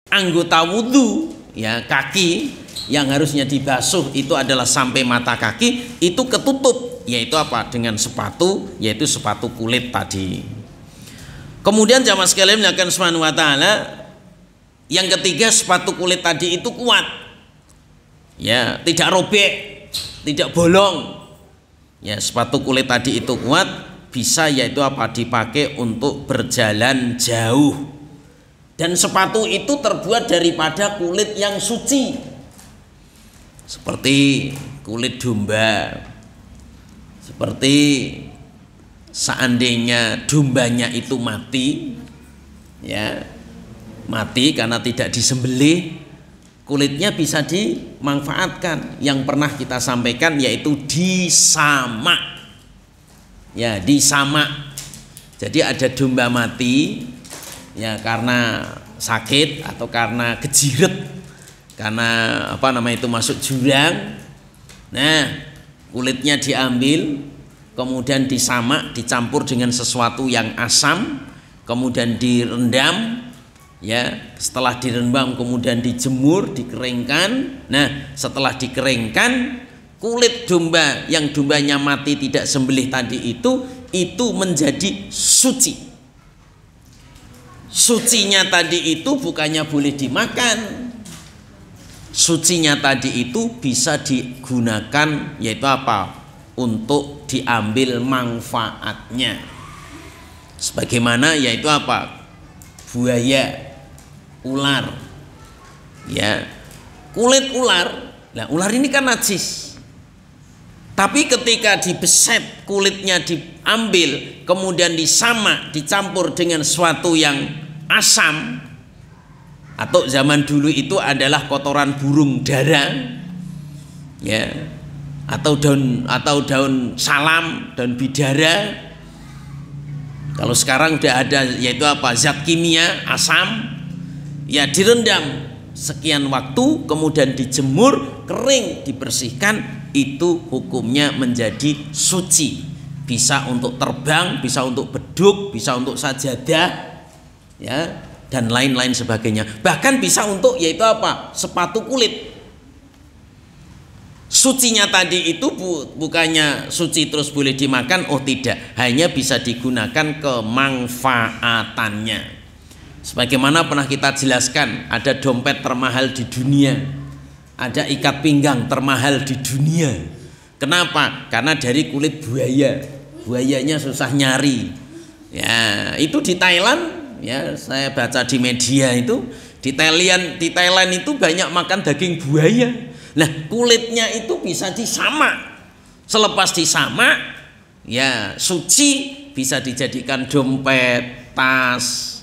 anggota wudhu, ya kaki yang harusnya dibasuh itu adalah sampai mata kaki, itu ketutup, yaitu apa? Dengan sepatu, yaitu sepatu kulit tadi. Kemudian jamaah sekalian melakukan subhanahu wa ta'ala, yang ketiga sepatu kulit tadi itu kuat, ya tidak robek, tidak bolong, ya sepatu kulit tadi itu kuat, bisa yaitu apa? Dipakai untuk berjalan jauh. Dan sepatu itu terbuat daripada kulit yang suci, seperti kulit domba. Seperti seandainya dombanya itu mati, ya mati karena tidak disembelih, kulitnya bisa dimanfaatkan. Yang pernah kita sampaikan yaitu disamak, ya disamak. Jadi ada domba mati, ya karena sakit atau karena kejiret, karena apa namanya itu masuk jurang. Nah, kulitnya diambil, kemudian disamak, dicampur dengan sesuatu yang asam, kemudian direndam, ya setelah direndam kemudian dijemur, dikeringkan. Nah, setelah dikeringkan, kulit domba yang dombanya mati tidak sembelih tadi itu menjadi suci. Sucinya tadi itu bukannya boleh dimakan, sucinya tadi itu bisa digunakan, yaitu apa? Untuk diambil manfaatnya. Sebagaimana yaitu apa? Buaya, ular, ya kulit ular. Nah, ular ini kan najis, tapi ketika dibeset, kulitnya diambil, kemudian disamak, dicampur dengan sesuatu yang asam, atau zaman dulu itu adalah kotoran burung dara, ya, atau daun salam, daun bidara. Kalau sekarang udah ada yaitu apa? Zat kimia asam, ya direndam sekian waktu, kemudian dijemur, kering, dibersihkan, itu hukumnya menjadi suci. Bisa untuk terbang, bisa untuk beduk, bisa untuk sajadah, ya, dan lain-lain sebagainya. Bahkan bisa untuk yaitu apa? Sepatu kulit. Sucinya tadi itu bukannya suci terus boleh dimakan, oh tidak, hanya bisa digunakan kemanfaatannya. Sebagaimana pernah kita jelaskan, ada dompet termahal di dunia, ada ikat pinggang termahal di dunia. Kenapa? Karena dari kulit buaya. Buayanya susah nyari. Ya, itu di Thailand, ya saya baca di media itu, di Thailand itu banyak makan daging buaya. Nah, kulitnya itu bisa disamak. Selepas disamak, ya suci, bisa dijadikan dompet, tas,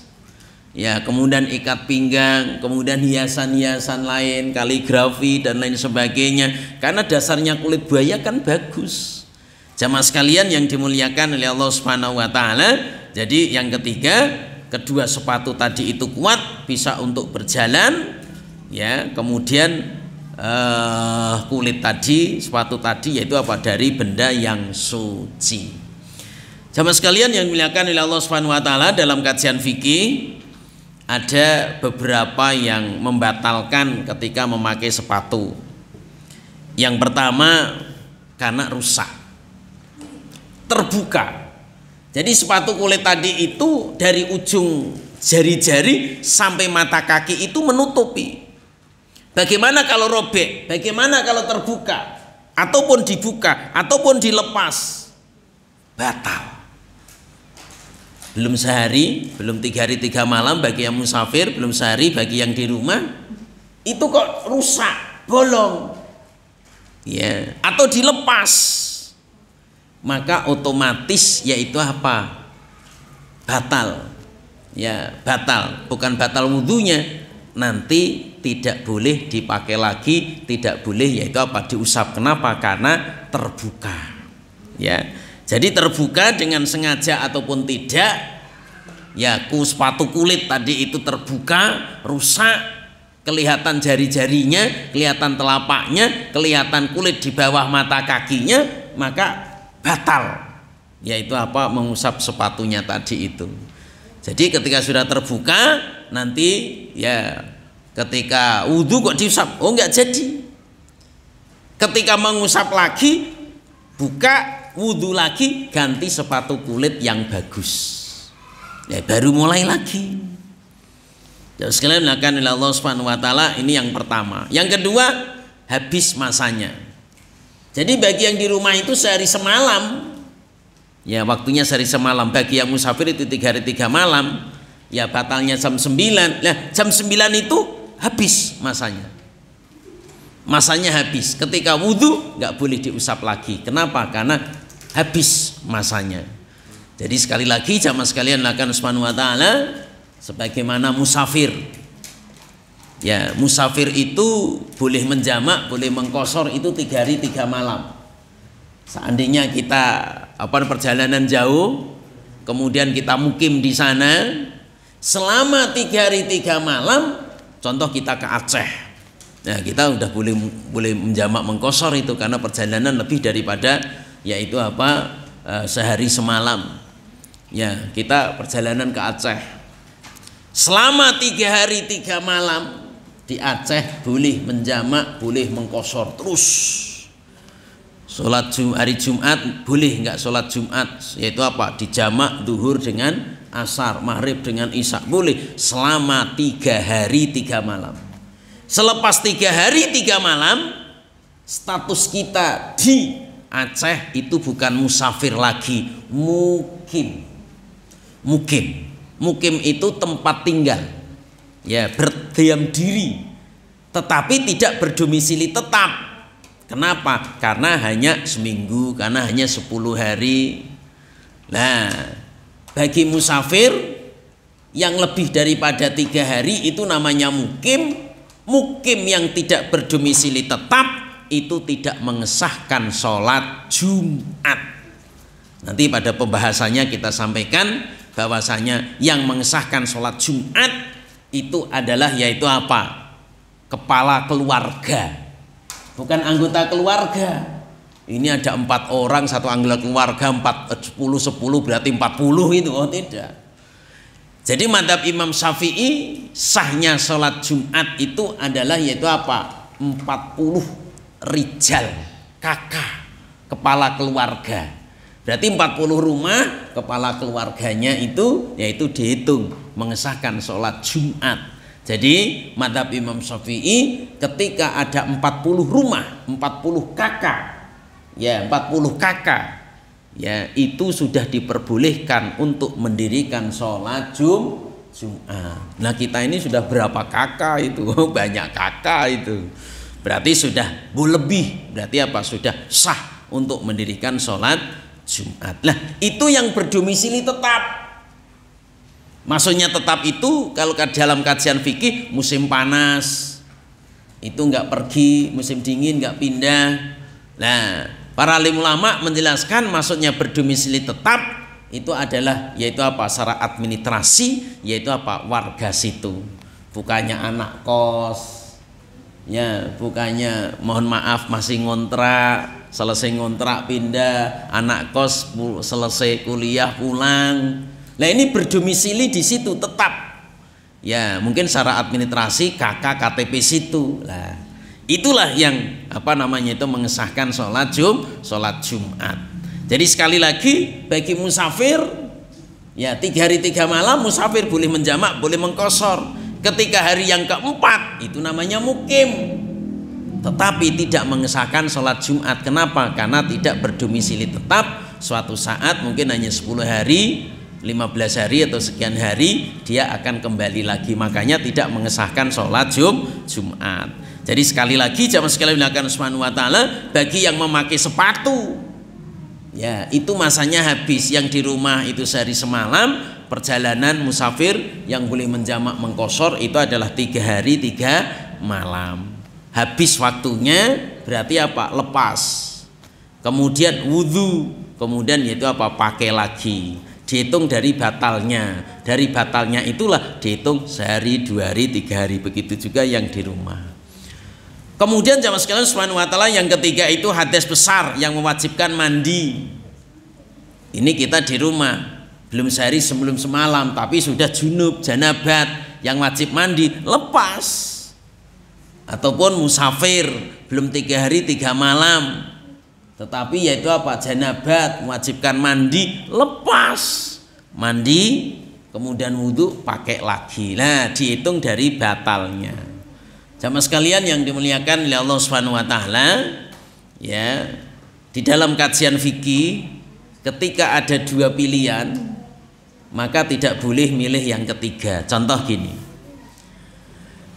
ya kemudian ikat pinggang, kemudian hiasan-hiasan lain, kaligrafi dan lain sebagainya. Karena dasarnya kulit buaya kan bagus. Jamaah sekalian yang dimuliakan oleh Allah Subhanahu wa taala. Jadi yang ketiga, kedua sepatu tadi itu kuat, bisa untuk berjalan, ya. Kemudian kulit tadi, sepatu tadi yaitu apa? Dari benda yang suci. Jamaah sekalian yang dimuliakan oleh Allah Subhanahu wa taala, dalam kajian fikih ada beberapa yang membatalkan ketika memakai sepatu. Yang pertama, karena rusak, terbuka. Jadi sepatu kulit tadi itu dari ujung jari-jari sampai mata kaki itu menutupi. Bagaimana kalau robek? Bagaimana kalau terbuka? Ataupun dibuka? Ataupun dilepas? Batal. Belum sehari, belum 3 hari 3 malam bagi yang musafir, belum sehari bagi yang di rumah, itu kok rusak, bolong, ya, atau dilepas, maka otomatis yaitu apa? Batal, ya batal, bukan batal wudhunya, nanti tidak boleh dipakai lagi, tidak boleh yaitu apa? Diusap. Kenapa? Karena terbuka, ya. Jadi terbuka dengan sengaja ataupun tidak, ya sepatu kulit tadi itu terbuka, rusak, kelihatan jari-jarinya, kelihatan telapaknya, kelihatan kulit di bawah mata kakinya, maka batal, yaitu apa? Mengusap sepatunya tadi itu. Jadi ketika sudah terbuka, nanti ya Ketika wudhu kok diusap? Oh nggak jadi. Ketika mengusap lagi, buka wudhu lagi, ganti sepatu kulit yang bagus. Ya baru mulai lagi. Ya sekalian dilakukan oleh Allah Subhanahu wa taala, ini yang pertama. Yang kedua, habis masanya. Jadi bagi yang di rumah itu sehari semalam. Ya waktunya sehari semalam. Bagi yang musafir itu 3 hari 3 malam. Ya batalnya jam 9. Nah, jam 9 itu habis masanya. Masanya habis. Ketika wudhu nggak boleh diusap lagi. Kenapa? Karena habis masanya. Jadi sekali lagi jamaah sekalian lakukan Subhanahu wa taala sebagaimana musafir. Ya, musafir itu boleh menjamak, boleh mengqashar itu 3 hari 3 malam. Seandainya kita perjalanan jauh, kemudian kita mukim di sana selama 3 hari 3 malam, contoh kita ke Aceh. Nah, kita udah boleh menjamak mengqashar itu karena perjalanan lebih daripada yaitu sehari semalam. Ya, kita perjalanan ke Aceh. Selama 3 hari 3 malam di Aceh boleh menjamak, boleh mengqashar terus. Sholat hari Jumat boleh nggak sholat Jumat, yaitu dijamak duhur dengan asar, maghrib dengan isya, boleh selama 3 hari 3 malam. Selepas 3 hari 3 malam, status kita di Aceh itu bukan musafir lagi, mukim. Mukim itu tempat tinggal, ya berdiam diri, tetapi tidak berdomisili tetap. Kenapa? Karena hanya seminggu, karena hanya 10 hari. Nah, bagi musafir yang lebih daripada 3 hari itu namanya mukim. Mukim yang tidak berdomisili tetap itu tidak mengesahkan sholat Jumat. Nanti pada pembahasannya kita sampaikan bahwasanya yang mengesahkan sholat Jumat itu adalah yaitu kepala keluarga, bukan anggota keluarga. Ini ada 4 orang, satu anggota keluarga, 10 berarti 40 itu. Oh tidak. Jadi madzhab Imam Syafi'i sahnya sholat Jumat itu adalah yaitu 40 rijal, kakak, kepala keluarga. Berarti 40 rumah, kepala keluarganya itu yaitu dihitung mengesahkan sholat Jumat. Jadi madzhab Imam Syafi'i ketika ada 40 rumah, 40 kakak, ya 40 kakak, ya itu sudah diperbolehkan untuk mendirikan sholat Jumat. Nah kita ini sudah berapa kakak itu? Banyak kakak itu. Berarti sudah lebih, berarti sudah sah untuk mendirikan sholat Jumat. Nah itu yang berdomisili tetap. Maksudnya tetap itu kalau dalam kajian fikih musim panas itu nggak pergi, musim dingin nggak pindah. Nah para alim ulama menjelaskan maksudnya berdomisili tetap itu adalah yaitu secara administrasi, yaitu warga situ, bukannya anak kos, ya bukannya mohon maaf masih ngontrak, selesai ngontrak pindah, anak kos selesai kuliah pulang. Nah ini berdomisili di situ tetap, ya mungkin secara administrasi kakak KTP situ. Lah itulah yang itu mengesahkan sholat Jumat. Jadi sekali lagi bagi musafir ya 3 hari 3 malam musafir boleh menjamak, boleh mengqashar. Ketika hari yang keempat itu namanya mukim, tetapi tidak mengesahkan sholat Jumat. Kenapa? Karena tidak berdomisili tetap. Suatu saat mungkin hanya 10 hari, 15 hari atau sekian hari dia akan kembali lagi, makanya tidak mengesahkan sholat Jumat. Jadi sekali lagi jamaah sekalian dilakukan Subhanahu wa taala, bagi yang memakai sepatu ya itu masanya habis. Yang di rumah itu sehari semalam, perjalanan musafir yang boleh menjamak mengqashar itu adalah 3 hari 3 malam. Habis waktunya berarti lepas. Kemudian wudhu, kemudian yaitu pakai lagi. Dihitung dari batalnya. Dari batalnya itulah dihitung sehari, 2 hari, 3 hari. Begitu juga yang di rumah. Kemudian jamaah sekalian Subhanahu wa taala yang ketiga itu hadas besar yang mewajibkan mandi. Ini kita di rumah belum sehari sebelum semalam tapi sudah junub, janabat, yang wajib mandi lepas. ataupun musafir belum 3 hari 3 malam, tetapi yaitu apa, janabat, mewajibkan mandi, lepas mandi kemudian wudhu pakai lagi, nah dihitung dari batalnya. Jamaah sekalian yang dimuliakan oleh Allah Subhanahu wa taala, ya, di dalam kajian fikih ketika ada 2 pilihan maka tidak boleh milih yang ketiga. Contoh gini,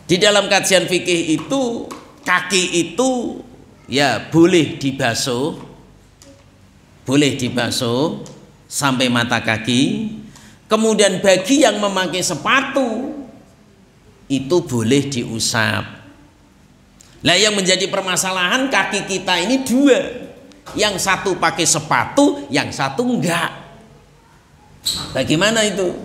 di dalam kajian fikih itu kaki itu ya boleh dibasuh sampai mata kaki, kemudian bagi yang memakai sepatu itu boleh diusap. Lah yang menjadi permasalahan, kaki kita ini 2, yang satu pakai sepatu, yang satu enggak. Bagaimana itu?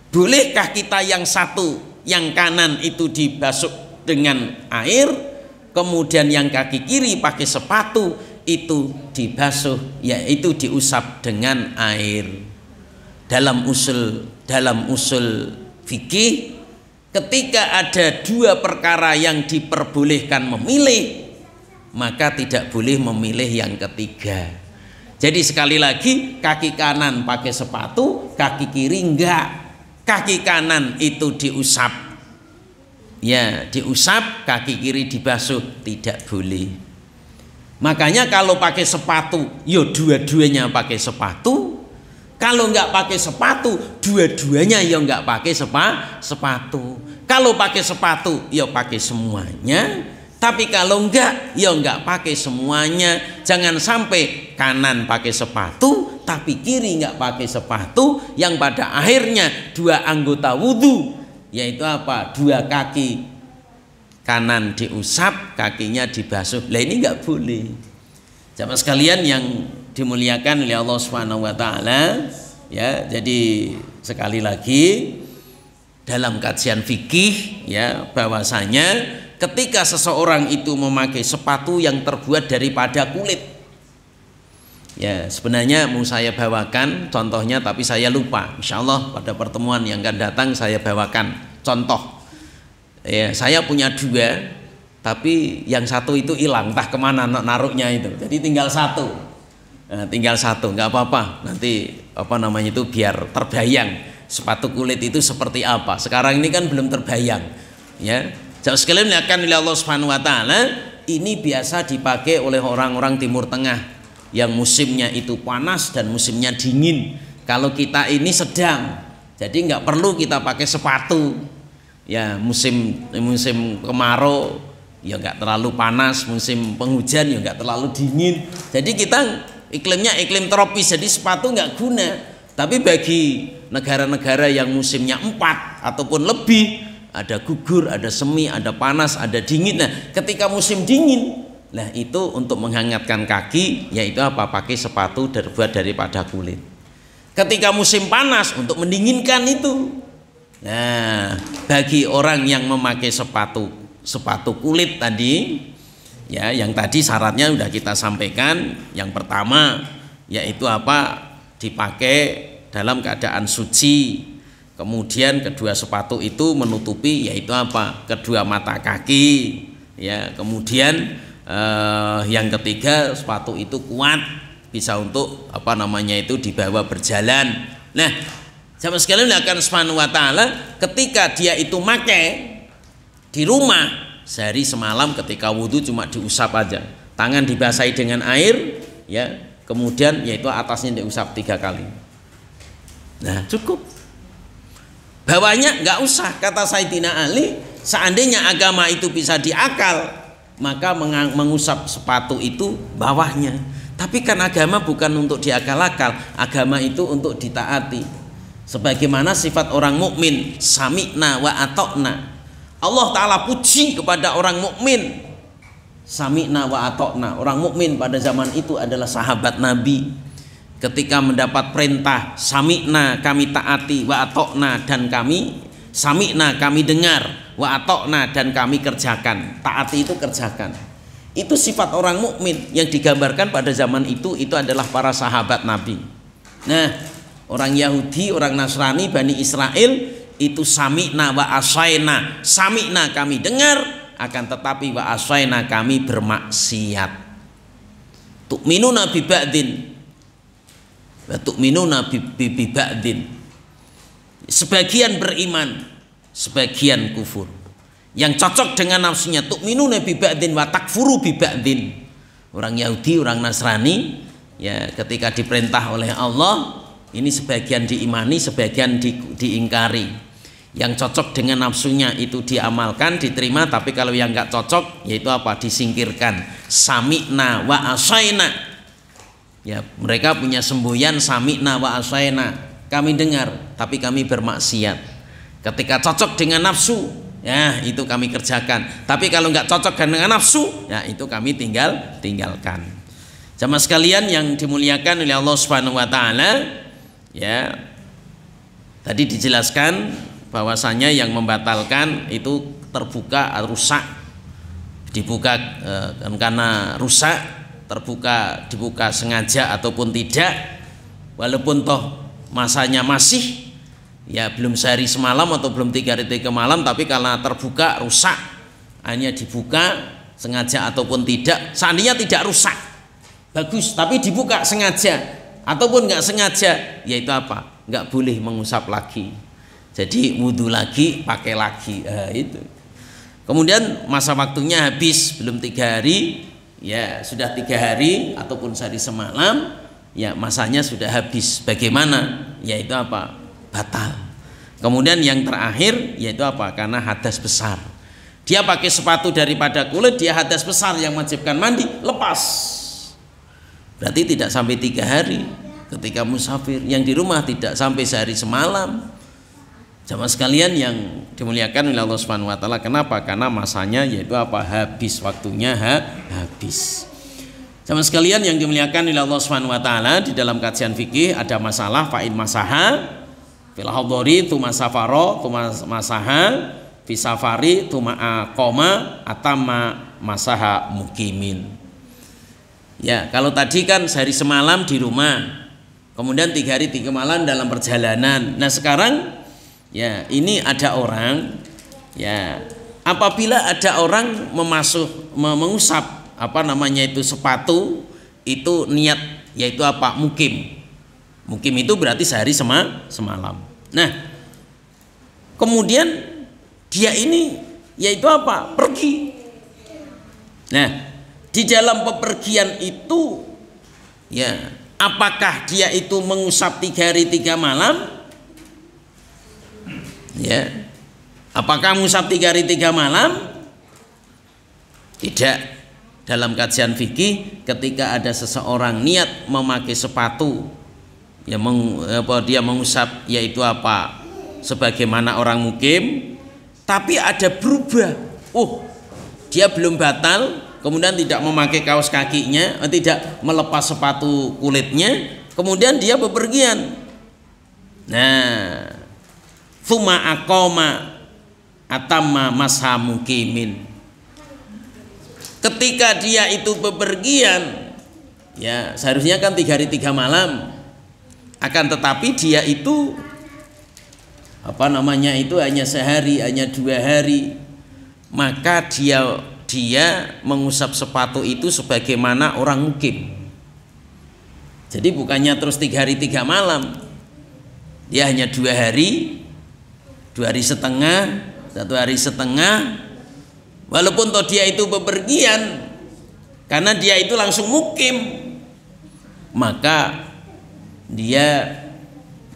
Bolehkah kita yang satu, yang kanan itu dibasuh dengan air, kemudian yang kaki kiri pakai sepatu itu dibasuh, yaitu diusap dengan air? Dalam usul fikih, ketika ada 2 perkara yang diperbolehkan memilih, maka tidak boleh memilih yang ketiga. Jadi sekali lagi, kaki kanan pakai sepatu, kaki kiri enggak. Kaki kanan itu diusap, ya diusap, kaki kiri dibasuh, tidak boleh. Makanya kalau pakai sepatu, yo dua-duanya pakai sepatu. Kalau enggak pakai sepatu, dua-duanya yo enggak pakai sepatu. Kalau pakai sepatu, yo pakai semuanya. Tapi kalau enggak, ya enggak pakai semuanya. Jangan sampai kanan pakai sepatu, tapi kiri enggak pakai sepatu, yang pada akhirnya 2 anggota wudhu, yaitu apa? 2 kaki kanan diusap, kakinya dibasuh. Lah ini enggak boleh. Jamaah sekalian yang dimuliakan oleh Allah Subhanahu wa taala, ya, jadi sekali lagi dalam kajian fikih, ya, bahwasanya ketika seseorang itu memakai sepatu yang terbuat daripada kulit, ya sebenarnya mau saya bawakan contohnya, tapi saya lupa. Insya Allah pada pertemuan yang akan datang saya bawakan contoh. Ya, saya punya 2, tapi yang satu itu hilang, entah kemana naruhnya itu. Jadi tinggal 1, nggak apa-apa. Nanti apa namanya itu biar terbayang sepatu kulit itu seperti apa. Sekarang ini kan belum terbayang, ya. Jauh sekalian akan oleh Allah Subhanahu wa taala, ini biasa dipakai oleh orang-orang Timur Tengah yang musimnya itu panas dan musimnya dingin. Kalau kita ini sedang, jadi nggak perlu kita pakai sepatu. Ya musim kemarau ya nggak terlalu panas, musim penghujan ya nggak terlalu dingin. Jadi kita iklimnya iklim tropis, jadi sepatu nggak guna. Tapi bagi negara-negara yang musimnya 4 ataupun lebih, ada gugur, ada semi, ada panas, ada dingin. Nah, ketika musim dingin, nah itu untuk menghangatkan kaki, yaitu apa? Pakai sepatu terbuat daripada kulit. Ketika musim panas, untuk mendinginkan itu. Nah, bagi orang yang memakai sepatu kulit tadi, ya, yang tadi syaratnya sudah kita sampaikan. Yang pertama, yaitu apa? Dipakai dalam keadaan suci. Kemudian kedua sepatu itu menutupi, yaitu apa? Kedua mata kaki, ya. Kemudian yang ketiga, sepatu itu kuat, bisa untuk apa namanya itu dibawa berjalan. Nah, sama sekali akan Subhanahu wa taala, ketika dia itu pakai di rumah sehari semalam, ketika wudhu cuma diusap aja, tangan dibasahi dengan air, ya. Kemudian yaitu atasnya diusap 3 kali. Nah, cukup. Bawahnya nggak usah, kata Sayyidina Ali, seandainya agama itu bisa diakal, maka mengusap sepatu itu bawahnya. Tapi kan agama bukan untuk diakal-akal, agama itu untuk ditaati. Sebagaimana sifat orang mukmin, sami'na wa atokna. Allah Ta'ala puji kepada orang mukmin, sami'na wa atokna. Orang mukmin pada zaman itu adalah sahabat Nabi. Ketika mendapat perintah, sami'na kami taati, wa atokna dan kami, sami'na kami dengar, wa atokna dan kami kerjakan. Taati itu kerjakan. Itu sifat orang mukmin yang digambarkan pada zaman itu adalah para sahabat Nabi. Nah, orang Yahudi, orang Nasrani, Bani Israel itu sami'na wa asaina. Sami'na kami dengar, akan tetapi wa asaina kami bermaksiat. Tu'minuna bi ba'din wa tu'minuna bi ba'din. Sebagian beriman, sebagian kufur. Yang cocok dengan nafsunya tu'minuna bi ba'din wa takfuru bi ba'din. Orang Yahudi, orang Nasrani ya ketika diperintah oleh Allah ini sebagian diimani, sebagian diingkari. Yang cocok dengan nafsunya itu diamalkan, diterima, tapi kalau yang nggak cocok yaitu apa? Disingkirkan. Sami'na wa asaina. Ya, mereka punya semboyan sami'na wa asaina. Kami dengar, tapi kami bermaksiat. Ketika cocok dengan nafsu, ya itu kami kerjakan. Tapi kalau nggak cocok dengan nafsu, ya itu kami tinggalkan. Jamaah sekalian yang dimuliakan oleh Allah Subhanahu wa taala, ya. Tadi dijelaskan bahwasanya yang membatalkan itu terbuka rusak, dibuka karena rusak, terbuka dibuka sengaja ataupun tidak, walaupun toh masanya masih ya belum sehari semalam atau belum 3 hari 3 malam, tapi karena terbuka rusak hanya dibuka sengaja ataupun tidak. Seandainya tidak rusak bagus, tapi dibuka sengaja ataupun nggak sengaja, yaitu apa? Nggak boleh mengusap lagi. Jadi wudhu lagi, pakai lagi, itu. Kemudian masa waktunya habis, belum 3 hari, ya sudah 3 hari ataupun sehari semalam, ya masanya sudah habis. Bagaimana? Yaitu apa? Batal. Kemudian yang terakhir yaitu apa? Karena hadas besar. Dia pakai sepatu daripada kulit, dia hadas besar yang wajibkan mandi, lepas. Berarti tidak sampai 3 hari ketika musafir. Yang di rumah tidak sampai sehari semalam. Jamaah sekalian yang dimuliakan oleh Allah Subhanahu wa taala, kenapa? Karena masanya yaitu apa? Habis, waktunya habis. Jamaah sekalian yang dimuliakan oleh Allah Subhanahu wa taala, di dalam kajian fikih ada masalah fa'in masaha fil hadari tu masafaro tu masaha fi safari tu ma'aqama atamma masaha mukimin. Ya, kalau tadi kan sehari semalam di rumah, kemudian 3 hari 3 malam dalam perjalanan. Nah sekarang ya ini ada orang, ya apabila ada orang mengusap apa namanya itu sepatu, itu niat yaitu apa? Mukim. Mukim itu berarti sehari semalam. Nah kemudian dia ini yaitu apa? Pergi. Nah di dalam pepergian itu ya apakah dia itu mengusap 3 hari 3 malam? Ya, apakah mengusap 3 hari 3 malam? Tidak. Dalam kajian fikih, ketika ada seseorang niat memakai sepatu, ya dia mengusap yaitu apa? Sebagaimana orang mukim, tapi ada berubah. Dia belum batal, kemudian tidak memakai kaos kakinya, tidak melepas sepatu kulitnya, kemudian dia bepergian. Nah, Fuma akoma atamma masha mukimin. Ketika dia itu bepergian, ya seharusnya kan 3 hari 3 malam. Akan tetapi dia itu apa namanya itu hanya sehari, hanya 2 hari. Maka dia mengusap sepatu itu sebagaimana orang mukim. Jadi bukannya terus 3 hari 3 malam. Dia hanya 2 hari, 2 hari setengah, 1 hari setengah. Walaupun toh dia itu bepergian, karena dia itu langsung mukim, maka dia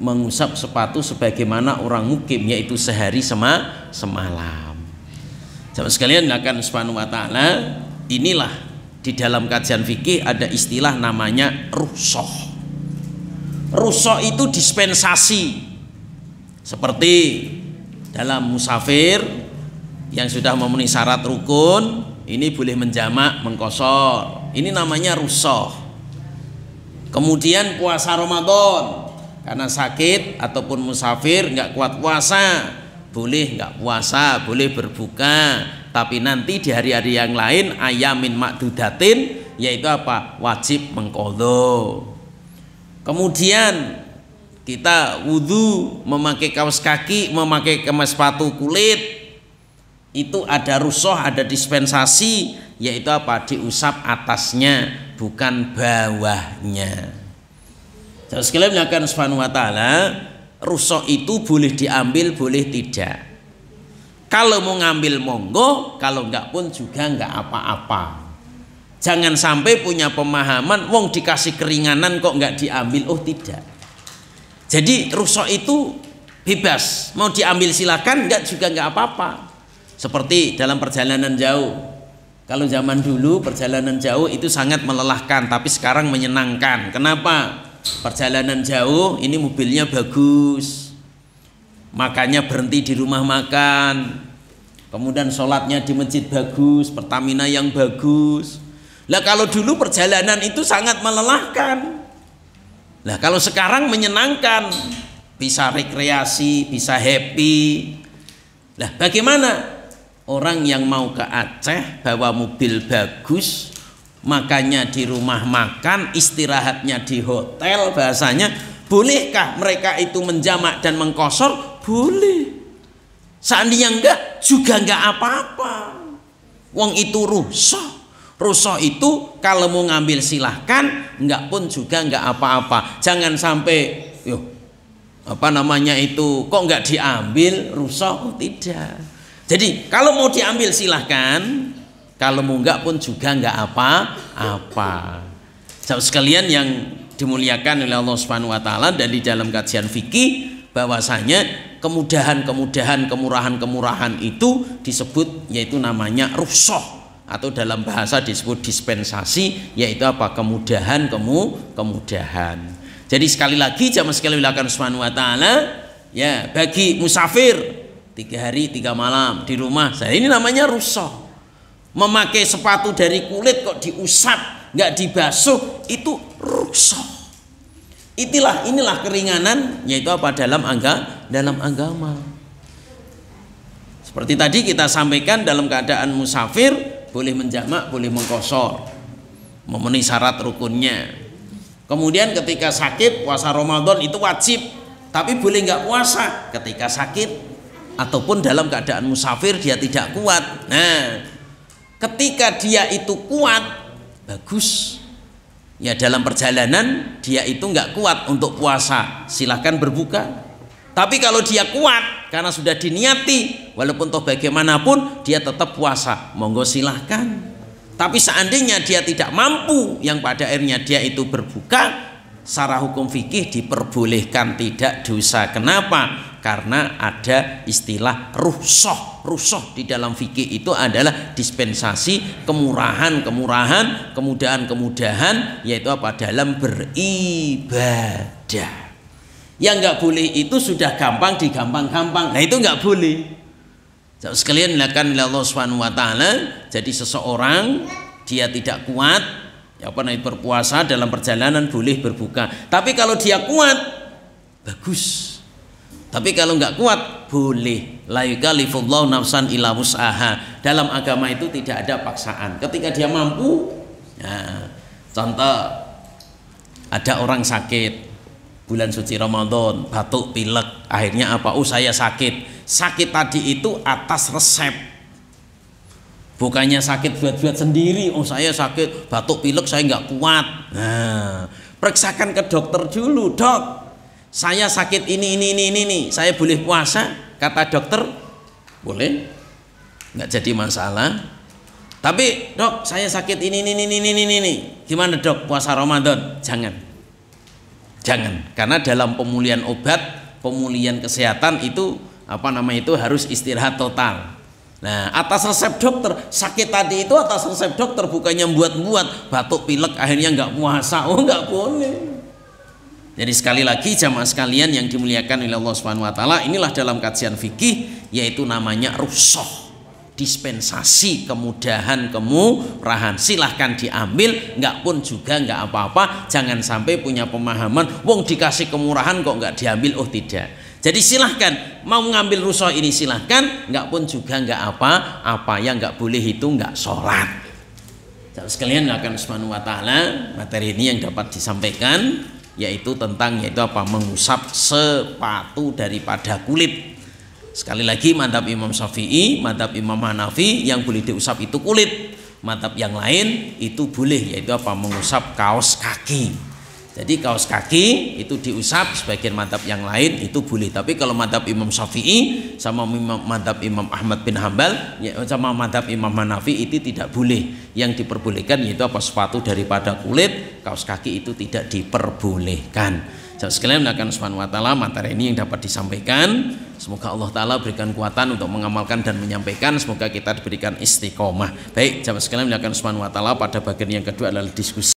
mengusap sepatu sebagaimana orang mukim, yaitu sehari semalam. Jamaah sekalian akan Subhanahu wa taala, inilah di dalam kajian fikih ada istilah namanya rukhsah. Rukhsah itu dispensasi, seperti dalam musafir yang sudah memenuhi syarat rukun, ini boleh menjamak, mengqashar, ini namanya rukhsah. Kemudian puasa Ramadan, karena sakit ataupun musafir nggak kuat puasa, boleh nggak puasa, boleh berbuka, tapi nanti di hari-hari yang lain ayamin makdudatin, yaitu apa? Wajib mengqadha. Kemudian kita wudhu, memakai kaos kaki, memakai sepatu kulit, itu ada rusuh, ada dispensasi, yaitu apa? Diusap atasnya, bukan bawahnya. Terus sekalian melakukan subhanahu wa ta'ala, rusuh itu boleh diambil, boleh tidak. Kalau mau ngambil monggo, kalau enggak pun juga enggak apa-apa. Jangan sampai punya pemahaman, wong dikasih keringanan kok enggak diambil. Oh tidak. Jadi rusuh itu bebas, mau diambil silakan, enggak juga enggak apa-apa. Seperti dalam perjalanan jauh. Kalau zaman dulu perjalanan jauh itu sangat melelahkan, tapi sekarang menyenangkan. Kenapa? Perjalanan jauh ini mobilnya bagus, makannya berhenti di rumah makan, kemudian sholatnya di masjid bagus, Pertamina yang bagus. Lah kalau dulu perjalanan itu sangat melelahkan. Lah kalau sekarang menyenangkan, bisa rekreasi, bisa happy. Lah bagaimana? Orang yang mau ke Aceh bawa mobil bagus, makannya di rumah makan, istirahatnya di hotel, bahasanya bolehkah mereka itu menjamak dan mengkosor? Boleh. Seandainya enggak, juga enggak apa-apa. Wong itu rusuh. Rusuh itu kalau mau ngambil silahkan, enggak pun juga enggak apa-apa. Jangan sampai kok enggak diambil, rusuh. Tidak. Jadi kalau mau diambil silahkan, kalau mau enggak pun juga enggak apa-apa. Saudara sekalian yang dimuliakan oleh Allah Subhanahu wa taala, dari dalam kajian fikih bahwasanya kemudahan-kemudahan, kemurahan-kemurahan itu disebut, yaitu namanya rukhsah, atau dalam bahasa disebut dispensasi, yaitu apa? Kemudahan. Jadi sekali lagi jamaah sekalian dimuliakan Subhanahu wa taala, ya, bagi musafir 3 hari 3 malam di rumah, ini namanya rukhsah. Memakai sepatu dari kulit kok diusap, nggak dibasuh, itu rukhsah. Inilah keringanan, yaitu apa? Dalam agama. Seperti tadi kita sampaikan, dalam keadaan musafir boleh menjamak, boleh mengkosor, memenuhi syarat rukunnya. Kemudian ketika sakit, puasa Ramadan itu wajib, tapi boleh nggak puasa ketika sakit ataupun dalam keadaan musafir dia tidak kuat. Nah, ketika dia itu kuat, bagus. Ya, dalam perjalanan dia itu nggak kuat untuk puasa, silahkan berbuka. Tapi kalau dia kuat karena sudah diniati, walaupun toh bagaimanapun dia tetap puasa, monggo silahkan. Tapi seandainya dia tidak mampu, yang pada akhirnya dia itu berbuka, secara hukum fikih diperbolehkan, tidak dosa. Kenapa? Karena ada istilah rukhsah. Rukhsah di dalam fikih itu adalah dispensasi, kemurahan-kemurahan, kemudahan-kemudahan, yaitu apa? Dalam beribadah. Yang nggak boleh itu sudah gampang digampang-gampang. Nah itu nggak boleh. Sekalian dilakukan oleh Allah Subhanahu wa taala. Jadi seseorang dia tidak kuat, berpuasa dalam perjalanan boleh berbuka. Tapi kalau dia kuat, bagus. Tapi kalau nggak kuat, boleh. La yukallifullahu nafsan illa wus'aha. Dalam agama itu tidak ada paksaan. Ketika dia mampu, nah, contoh ada orang sakit bulan suci Ramadan, batuk, pilek, akhirnya apa? Oh, saya sakit. Sakit tadi itu atas resep. Bukannya sakit buat-buat sendiri. Oh, saya sakit batuk, pilek, saya nggak kuat. Nah, periksakan ke dokter dulu, dok. Saya sakit ini, saya boleh puasa? Kata dokter, boleh, nggak jadi masalah. Tapi dok, saya sakit ini, gimana dok puasa Ramadan? Jangan, karena dalam pemulihan obat, pemulihan kesehatan itu harus istirahat total. Nah, atas resep dokter, sakit tadi itu atas resep dokter, bukannya buat-buat batuk pilek akhirnya nggak puasa. Oh, nggak boleh. Jadi sekali lagi jamaah sekalian yang dimuliakan oleh Allah Subhanahu wa taala, inilah dalam kajian fikih, yaitu namanya rukhsah, dispensasi, kemudahan, kemurahan. Silahkan diambil, nggak pun juga nggak apa-apa. Jangan sampai punya pemahaman, wong dikasih kemurahan kok nggak diambil. Oh tidak. Jadi silahkan, mau ngambil rukhsah ini silahkan, nggak pun juga nggak apa-apa. Yang nggak boleh itu nggak sholat. Sekalian akan Subhanahu wa taala, materi ini yang dapat disampaikan, yaitu tentang mengusap sepatu daripada kulit. Sekali lagi, madhab Imam Syafi'i, madhab Imam Hanafi yang boleh diusap itu kulit, madhab yang lain itu boleh, yaitu apa? Mengusap kaos kaki. Jadi kaos kaki itu diusap, sebagian madhab yang lain itu boleh. Tapi kalau madhab Imam Syafi'i sama madhab Imam Ahmad bin Hambal sama madhab Imam Hanafi itu tidak boleh. Yang diperbolehkan yaitu apa? Sepatu daripada kulit, kaos kaki itu tidak diperbolehkan. Sekalian melakukan subhanahu wa ta'ala, materi ini yang dapat disampaikan. Semoga Allah ta'ala berikan kekuatan untuk mengamalkan dan menyampaikan. Semoga kita diberikan istiqomah. Baik, jamaah sekalian melakukan subhanahu wa ta'ala, pada bagian yang kedua adalah diskusi.